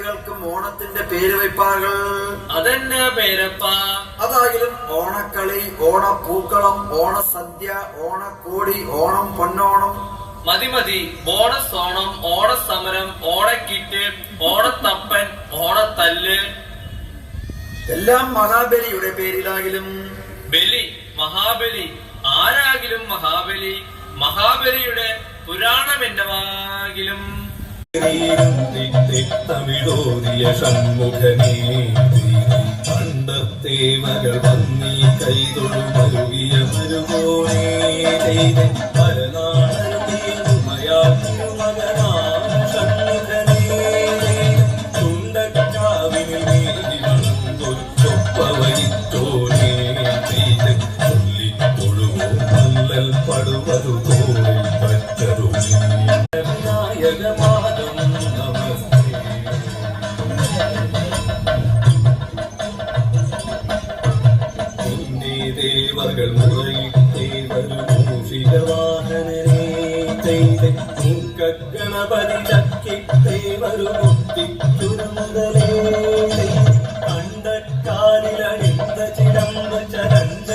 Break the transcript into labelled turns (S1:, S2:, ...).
S1: കുട്ടികൾക്കും ഓണത്തിന്റെ പേര് വയ്പ്പാകൾ.
S2: അതെന്നാ പേരപ്പാ?
S1: അതായാലും ഓണക്കളി, ഓണപ്പൂക്കളം, ഓണസദ്യ, ഓണക്കോടി, ഓണം, പൊന്നോണം.
S2: മതി മതി. ബോണസ് ഓണം, ഓണസമരം, ഓണക്കിറ്റ്, ഓണത്തപ്പൻ, ഓണത്തല്ല്
S1: എല്ലാം മഹാബലിയുടെ പേരിലാകിലും.
S2: ബലി, മഹാബലി, ആരാകിലും മഹാബലി, മഹാബലിയുടെ പുരാണം എന്നവാകിലും.
S3: തമിഴോദിയ ഷൺമുഖനേ കണ്ടത്തെ മകൾ വന്നീ കൈതൊഴുമരുകിയ മരുകോണേ പരനാടമയാ മകനാ ഷൺമുഖനേ ചുണ്ടക്കാവിനിൽ മേലി വന്നൊരു ചൊപ്പവരിത്തോനേ ചൊല്ലി തൊഴുവോ നല്ലൽ പടുവതു തോളിൽ പറ്റതുമേ നായകമാനം ദേവകൾ മുറയിട്ടേ വരുമൂഷികവാഹനേ ഗണപതി ചക്കിട്ടേ വരുമുത്തിക്കു